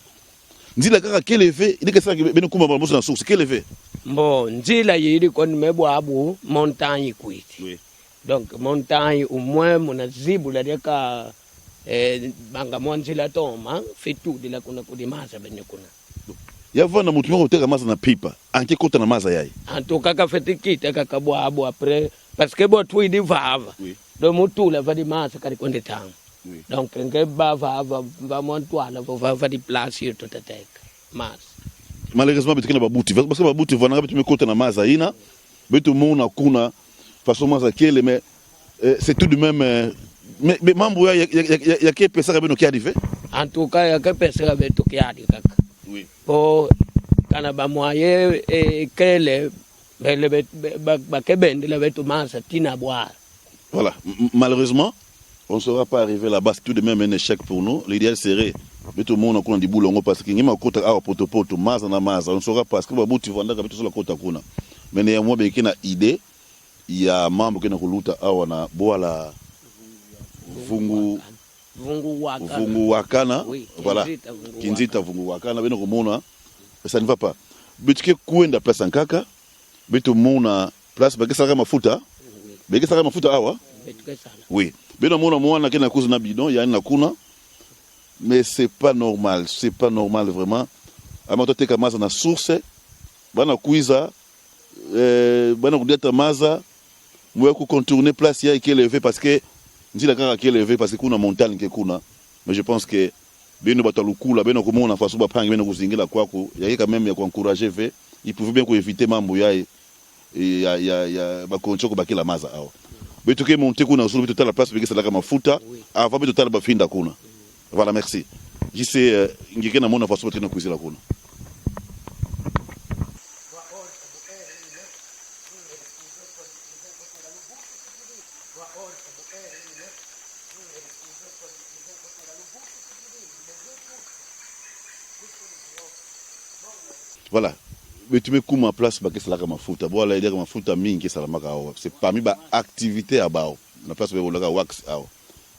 [SPEAKER 1] nzila kaka kele fait il que ça bene kuma ba na source kele fait
[SPEAKER 7] mbo nzila yiri kon mebwa abu montagne kwiti.
[SPEAKER 1] Oui.
[SPEAKER 7] Donc montagne au moins mon zibu la deka banga monzila toma fitu de la kuna kudimaza bene kuna
[SPEAKER 1] yava na mutu moko teka maza na pipa anke kota na maza yayi
[SPEAKER 7] anto kaka fetikita kaka bwa abu après parce que bo tu di vava.
[SPEAKER 1] Oui.
[SPEAKER 7] Do mutu la vadi maza kari konde tang.
[SPEAKER 1] Oui.
[SPEAKER 7] Donc nge ba vava va montwala va di place yo to teteka mas
[SPEAKER 1] malheureusement betu kena babuti parce que babuti vana betu mekota na maza ina betu mona kuna façon maza kele mais c'est tout de même mais mambo ya ke pesa ka beno ki arrivé
[SPEAKER 7] en tout cas ya ke pesa betu kiadi kaka.
[SPEAKER 1] oui
[SPEAKER 7] Po kana ba moye kele bele ba kebende la betu masa tina boire.
[SPEAKER 1] voilà malheureusement on ne sera pas arrivé là-bas, c'est tout de même un échec pour nous. L'idéal serait de tout le monde a dit boulongo parce que n'ima kota a poto maza na maza on ne saura pas parce que babuti vanda ka bitu la kota kuna. Mais néanmoins ben kina idée il y a mambo kena kuluta awa na boala vungu wakana
[SPEAKER 7] Oui,
[SPEAKER 1] voilà kinzita vungu wakana beno komona ça ne va pas. Bitike kuenda place nkaka bitu mona place bakisa kama mafuta bakisa kama mafuta awa oui. Beno mona mwana kena kuza na bidon ya na kuna mais c'est pas normal vraiment amato teka maza na source bana kuiza bana kudeta maza mwe ku contourner place ya qui est élevé parce que nzila kaka qui est élevé parce que kuna montagne ke kuna mais je pense que beno batalukula beno komona faso ba pangi beno kuzingila kwako ya quand même ya encourager fait il pouvait bien ko éviter mambo ya ba konchoko bakila maza awa betu ke monter kuna usulu betu tala place beke salaka mafuta avant betu tala bafinda kuna. Voilà, merci. Je sais ngike na mona faso tena kuizila kuna. Voilà. Mais tu me coumes en place parce que c'est là comme mafuta. Bon, là il y a comme mafuta mingi ça la maka. C'est parmi ba activité à bao. La place où on a wax ao.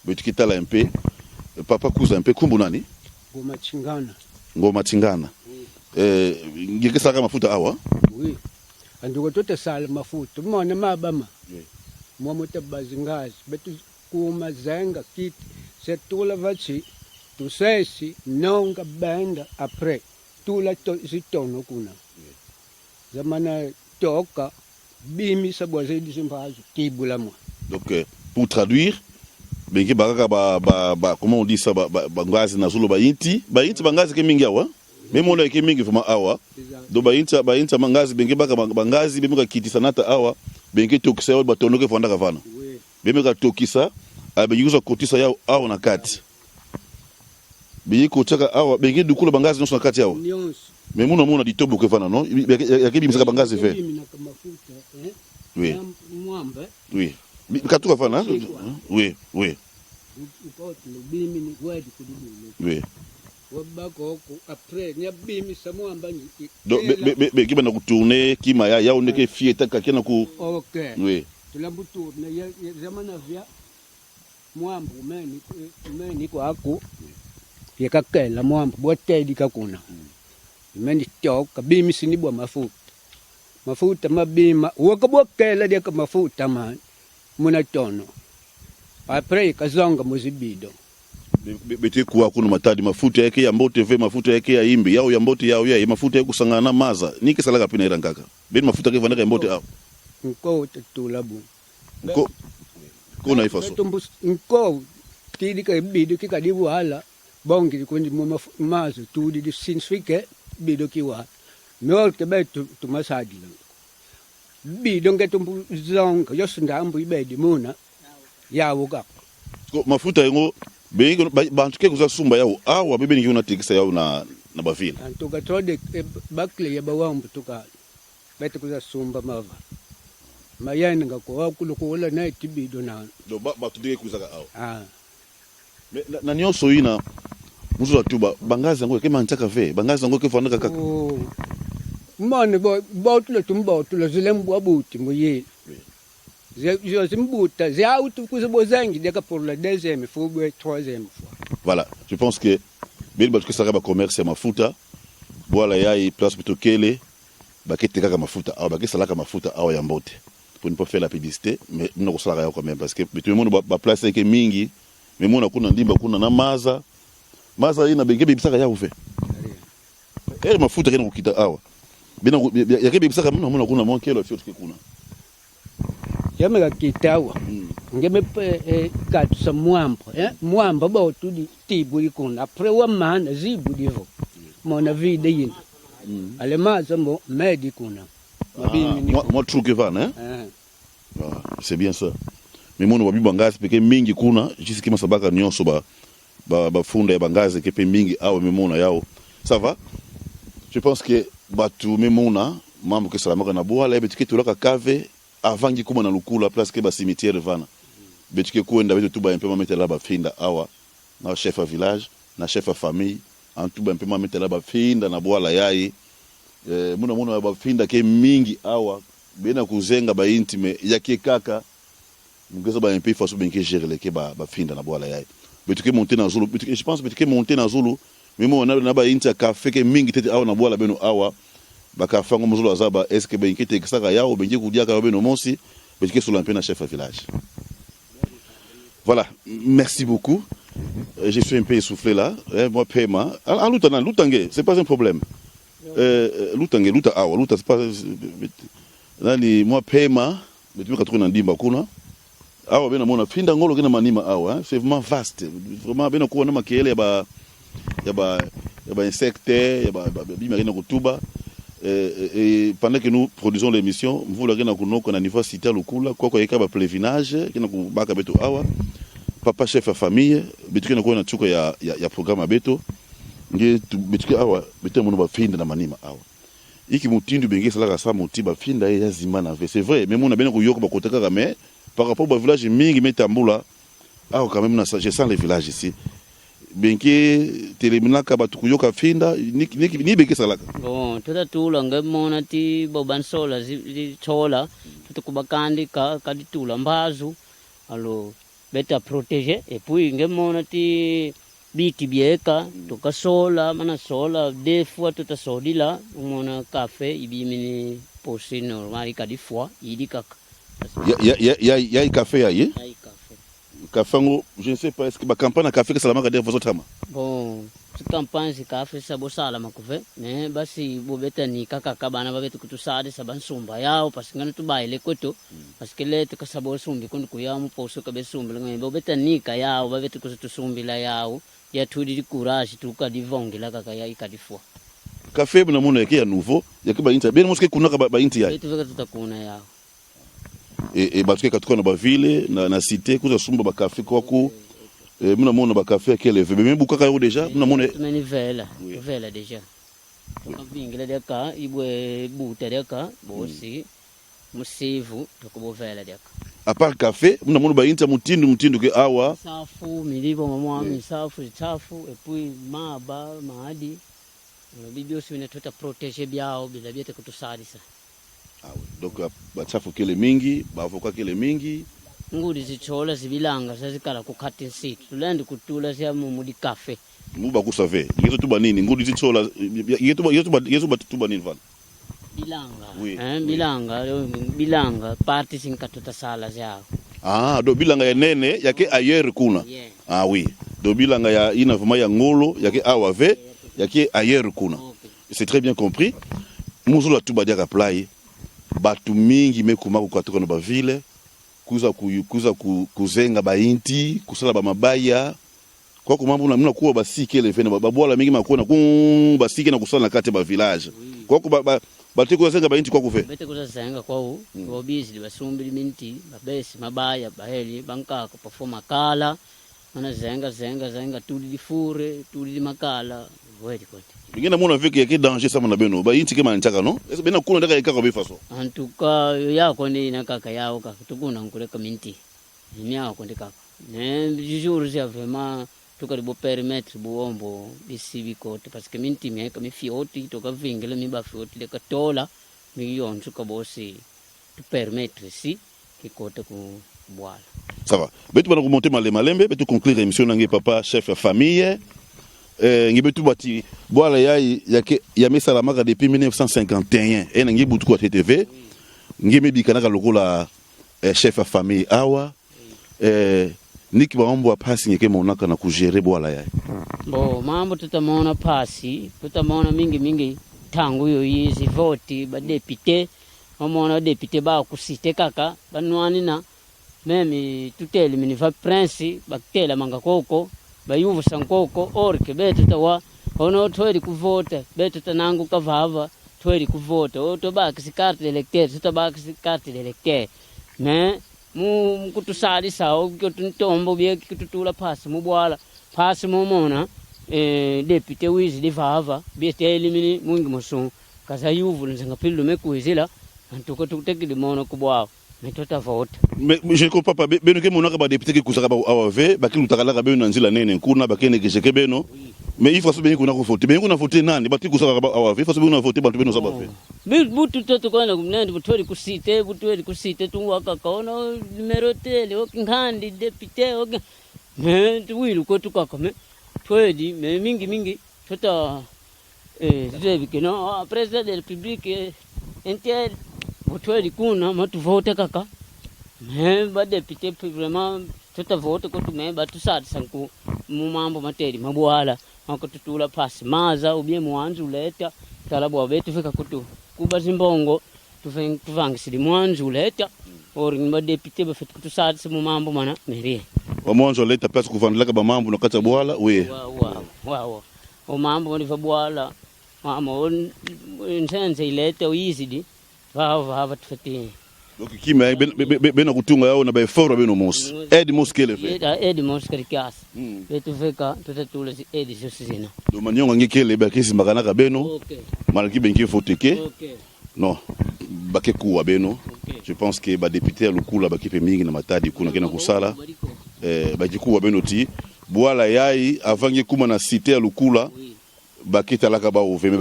[SPEAKER 1] Mais tu quittes là un peu. Papa kuza un peu kumbu nani? Ngoma chingana. Ngike ça comme mafuta awa.
[SPEAKER 8] Oui. Anduko tote sala mafuta. Mona mabama. Oui. Momo te bazingazi. Betu kuma zenga kit. Setula vachi. Tu sesi nonga benda après. Tula to zitono kuna. Zamana toka bimi sabwaze disimbazo tibula moi.
[SPEAKER 1] Donc pour traduire bengi bakaka ba comment on dit ça ba ngazi na zulu ba inti bangazi ke mingi awa même on a ke mingi vraiment awa do ba inti mangazi bengi baka bangazi bemi ka kitisa nata awa bengi tokisa ba tonoke fonda kavana bemi ka tokisa bengi uza kotisa ya awa na kati bengi kochaka awa bengi dukula bangazi noso na kati awa mais muna ditobo ke fana non yakibi misaka bangazi fe oui oui katuka fana oui oui oui
[SPEAKER 8] après nya bimi samwamba ni
[SPEAKER 1] donc be kiba na kutourner kima ya oneke fieta kakena ku
[SPEAKER 8] OK
[SPEAKER 1] oui
[SPEAKER 8] tulambu tourner ya zamana vya mwambu meni kwa aku yakakela mwambu botedi kakuna meni toka bimi sinibwa mafuta mabima wakabokela dia kama mafuta man muna tono après kazonga muzibido
[SPEAKER 1] bete kuwa kuna matadi mafuta yake ya mbote ve mafuta yake ya imbi yao ya mbote yao ya mafuta yake kusangana na maza niki salaka pina irangaka ben mafuta ke vanaka mbote ao
[SPEAKER 8] nko tutulabu
[SPEAKER 1] nko kuna ifaso
[SPEAKER 8] nko tidi ka bido kikadibu hala bongi kundi mazo tudi sinfike bido kiwa no ke betu tumasadi bido ngetumbu zonga yosindambu ibedi muna yawo ka
[SPEAKER 1] mafuta yango bengi bantuke kuza sumba yao awa bebe ngi unatikisa yao na bavile
[SPEAKER 8] antuka tode bakle ya bawambu tuka bete kuza sumba mava mayani ngako kulukola na tibido na
[SPEAKER 1] do batudike kuza ka awa
[SPEAKER 8] na
[SPEAKER 1] nyonso ina muzo atuba bangazi ngo ke mantaka ve bangazi ngo ke fana kaka
[SPEAKER 8] mone bo tulo tumbo tulo zilembu abuti moye je zimbuta za utu kuzibo zangi deka pour la deuxième fois ou troisième fois.
[SPEAKER 1] Voilà, je pense que bien parce que ça va commerce mafuta bola yai place plutôt kele bakete kaka mafuta awa bakete salaka mafuta awa ya mbote pour ne pas faire la publicité mais nous ko salaka quand même parce que tout le monde ba place que mingi mais mona kuna ndimba kuna na maza ina bengebe bisaka ya ufe mafuta kena kukita awa bina yakebe bisaka mona kuna monkelo fio tukuna
[SPEAKER 8] yamega kitawa ngeme katsa mwamba ba tudi tibu ikuna après wa mana zibu divo mona vide yin alemaza mo medi kuna
[SPEAKER 1] moi truc va c'est bien ça mais mon wabi bangazi peke mingi kuna jisi kima sabaka nyonso ba funda ya bangazi kepe mingi awa memona yao ça va je pense que batu memona mambo ke salama na boa la betike tulaka kave avant ngi kuma na lukula place ke ba cimetière vana betike kuenda betu tuba un peu mettre là ba finda awa na chef à village na chef à famille en tuba un peu mettre là ba finda na boa la yai muna ba finda ke mingi awa bena kuzenga ba intime yake kaka mungeza ba un peu façon ben ke gérer le ke ba finda na boa la yai betike monter na zulu betike je pense betike monter na zulu mais moi na ba inta café ke mingi tete awa na boa la beno awa bakafa ngo muzulu azaba est-ce que ben kite kisaka yao benje kudia ka beno monsi betike sur l'empena chef à village. Voilà, merci beaucoup. Je suis un peu essoufflé là, moi paiement. Ah lutana lutange, c'est pas un problème. Lutange luta awa luta c'est pas nani moi paiement, mais tu ka na ndimba kuna. Awa bena mona finda ngolo kina manima awa, c'est vraiment vaste. Vraiment bena ko na makele ya ba insectes, ya ba bimarina kutuba. Et pendant que nous produisons l'émission, vous l'avez na niveau cité lukula quoi quoi yeka ba prévinage kina kubaka beto awa papa chef à famille betuke na na chuko ya programme beto nge betuke awa beto mono ba finda na manima awa iki mutindu benge sala ka sa muti ba finda ya zimana c'est vrai mais mon a bien ko yoko ba kotaka mais par rapport au village mingi metambula awa quand même na je sens les villages ici benke teleminaka batu kuyoka finda ni beke salaka
[SPEAKER 6] bon tutatula ngemona ti bobansola zichola tutukubakandi kaditula mbazu alo beta protéger et puis ngemona ti biti bieka tukasola mana sola des fois tutasodila mona café ibimini posi normal kadifwa idikaka
[SPEAKER 1] ya café aye Kafango, je ne sais pas, est-ce que la campagne a café que ça l'a vos autres
[SPEAKER 6] bon, cette campagne, c'est café, ça bosse à la macouve, mais si vous êtes ni kaka kabana, vous êtes que tout ça, ça va somba, yao, parce que tu bailles les coteaux, parce que les que ça bosse sombi, quand tu yam pour ce que vous sombi, vous êtes ni kaya, vous êtes que tu sombi la yao, il y a tout du courage, tout cas du vent, la kaka yaka du foie.
[SPEAKER 1] Café, mon amour, il y a nouveau, il y a que bainti, bien mosquée qu'on a bainti.
[SPEAKER 6] Tu veux que tu t'accounes yao.
[SPEAKER 1] Et batuke katuka na ba ville na cité kuza sumba ba café kwako muna mona ba café quel est même bukaka yo déjà muna mona
[SPEAKER 6] meni vela déjà kwa vingile deka ibwe buta deka bosi musivu tokubo vela deka
[SPEAKER 1] à part café muna mona ba inta mutindu ke awa
[SPEAKER 6] safu milivo mama safu et puis maba maadi bibio sivine tota protéger biao bila biete kutusadisa.
[SPEAKER 1] Ah oui. Donc bachafu kile mingi bavoka kile mingi
[SPEAKER 6] ngudi zichola zibilanga sazikala kukati nsitu tulende kutula sia mumudi cafe
[SPEAKER 1] muba kusave yezo tuba nini ngudi zichola yezo tuba nini vana
[SPEAKER 6] bilanga
[SPEAKER 1] oui.
[SPEAKER 6] Bilanga parti sinkatuta sala zao
[SPEAKER 1] do bilanga ya nene yake ayer kuna
[SPEAKER 6] yeah.
[SPEAKER 1] Ah oui do bilanga ya ina vuma ya ngolo yake awave yake ayer kuna okay. C'est très bien compris muzula tuba dia apply batu mingi mekuma kukatoka na ba ville kuza kuzenga ba inti kusala ba mabaya kwa kumambo na kuwa basike le vene babola mingi makona basike na kusala na kati ba village kwa ku batu kuzenga ba inti kwa kuve
[SPEAKER 6] bete kuzenga kwa u bobizi basumbi minti babesi mabaya baheli banka ko performa kala mana zenga tuli di fure tuli di makala wedi kote
[SPEAKER 1] ngena mona avec yake danger sama na beno ba yinti kema ntaka no est bena kuna ndaka ikaka be faso
[SPEAKER 6] antuka yako ni na kaka yao kaka tukuna nkuleka minti ni yako ndi kaka ne jour já vraiment tukari bo permettre bo ombo di civicote parce que minti mi ka mi fioti to ka vingele mi ba fioti le ka tola mi yonsu ka bosi to permettre si ki kote ku boala
[SPEAKER 1] ça va betu bana remonter malembe betu conclure émission nangi papa chef famille ngibetu bati boala yake ya mesala maka depuis 1951 et nangi butu ko TTV ngimi bikana lokola chef famille awa niki baombo pasi ngeke monaka na kugere boala yayi
[SPEAKER 6] bo mambo tutamona pasi tutamona mingi tangu yo yizi voti ba député omona député ba kusite kaka banwani na memi tuteli miniva prince baktela manga koko bayuvu sankoko orke betu tawa ono tweli kuvota betu tanangu kavava tweli kuvota oto ba carte d'électeur tutabaka carte d'électeur mais mu kutusali sawo kutuntombo bye kututula pasi mu bwala pasi mu mona député wizi livava bete elimini mungi moson kaza yuvu nzanga pillo mekuizila antuko tutekili mono kubwa metota vote
[SPEAKER 1] mais je ne comprends pas beno ke monaka ba député ki kusaka ba awave bakili utakala beno nzila nene kuna bakene kesheke beno mais il faut se bien qu'on a voté bien qu'on a voté nani bakili kusaka ba awave il faut se bien qu'on a voté ba beno saba fait
[SPEAKER 6] butu toto kona kumnandi butweli kusite tunwaka kaona numero tele okingandi député ok mais tuwilu ko tukaka me tweli mais mingi tota zebi kino président de la république entière butweli kuna matu vote kaka mais ba député vraiment tota vote ko tume ba tusati sanku mu mambo materi mabwala mako tutula pasi maza ubie mwanzu leta talabo betu fika kutu kuba zimbongo tuvangisili mwanzu uleta ori ba député ba fet kutusati mu mambo mana merie
[SPEAKER 1] wa mwanzu leta place kuvandilaka ba mambo na kata bwala we
[SPEAKER 6] wa o mambo ni fa bwala mama nsenze ileta uyizidi va tfeti
[SPEAKER 1] donc qui mais ben kutunga yao na ba effort beno mos aide mos kele fait
[SPEAKER 6] aide mos karikas betu fika tutatula aide josina
[SPEAKER 1] do manyonga ngikele ba kisi makana ka beno malaki benki foteke non bake kuwa beno je pense que ba député lukula bakipe mingi na matadi kuna kena kusala bakikuwa beno ti bwala yai avangi kuma na cité ya lukula bakita laka ba oveme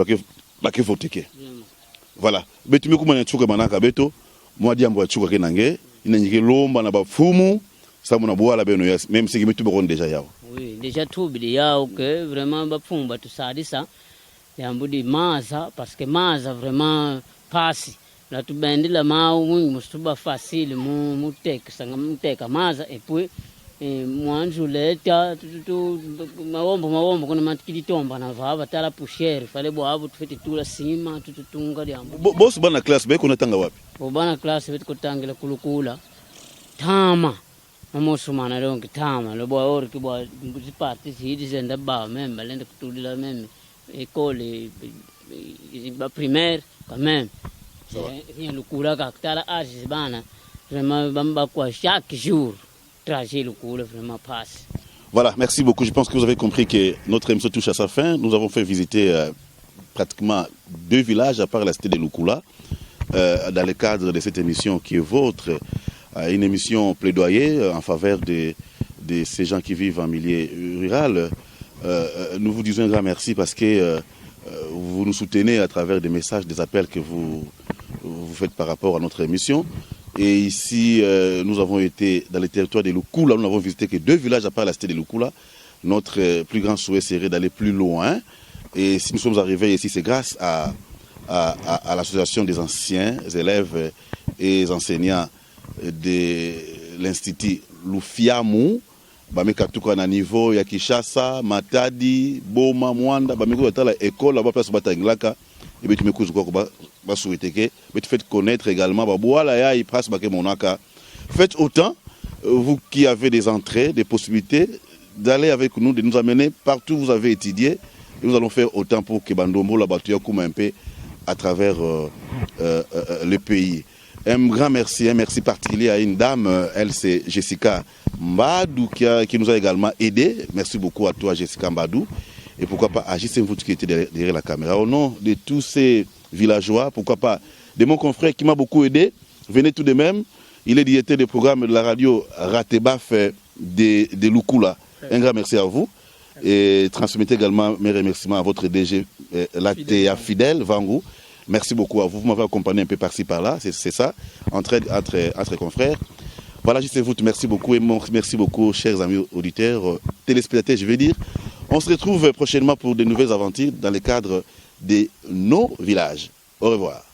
[SPEAKER 1] bake foteke voilà betu mikuma na chuka manaka beto mwadi ambo ya chuka kenange inanyike lomba na bafumu samu na bwala beno yes même si mitu boko déjà yao
[SPEAKER 6] oui déjà tout bili yao que vraiment bafumba tusadisa yambudi maza parce que maza vraiment pasi la tubendila mau mwingi mustuba facile mu teka maza et puis mwanju leta tu mawombo kuna matikiti tomba na vava tala pusher fale boabu tufeti tula sima tutunga diambo
[SPEAKER 1] boss bana class be kuna tanga wapi
[SPEAKER 6] bana class betu kutangila kulukula tama amusumana lonke tama lo boy or ki boy parti hidi zenda ba memba lenda kutulila meme école ba primaire quand même rien lukula ka tala age bana vraiment bamba kwa chaque jour trajet lukula vraiment passe.
[SPEAKER 1] Voilà, merci beaucoup. Je pense que vous avez compris que notre émission touche à sa fin. Nous avons fait visiter pratiquement 2 villages à part la cité de Lukula dans le cadre de cette émission qui est vôtre, une émission plaidoyer en faveur de ces gens qui vivent en milieu rural. Nous vous disons un grand merci parce que vous nous soutenez à travers des messages, des appels que vous faites par rapport à notre émission. Et ici, nous avons été dans le territoire de Lukula. Nous n'avons visité que 2 villages à part la cité de Lukula. Notre plus grand souhait serait d'aller plus loin. Et si nous sommes arrivés ici, c'est grâce à l'association des anciens élèves et enseignants de l'Institut Lufiamu. Bamekatuka na niveau ya Kishasa, Matadi, Boma, Mwanda, bameko tala école là-bas place Batangilaka. Et bien tu me couses quoi ba souhaiter que mais tu faites connaître également ba boala ya i passe ba ke monaka. Faites autant vous qui avez des entrées, des possibilités d'aller avec nous, de nous amener partout où vous avez étudié. Et nous allons faire autant pour que Bandombo la batu ya kuma un peu à travers le pays. Un grand merci, un merci particulier à une dame, elle c'est Jessica Mbadou qui nous a également aidé. Merci beaucoup à toi Jessica Mbadou. Et pourquoi pas à Gisèle Mvoutu qui était derrière la caméra. Au nom de tous ces villageois, pourquoi pas de mon confrère qui m'a beaucoup aidé, venez tout de même. Il est directeur des programmes de la radio Ratebaf de Lukula. Un grand merci à vous. Et transmettez également mes remerciements à votre DG, Latéa Fidèle Vangou. Merci beaucoup à vous. Vous m'avez accompagné un peu par-ci par-là. C'est ça, entre confrères. Voilà, Gisèle Mvoutu, merci beaucoup. Et merci beaucoup, chers amis auditeurs, téléspectateurs, je veux dire. On se retrouve prochainement pour de nouvelles aventures dans le cadre de nos villages. Au revoir.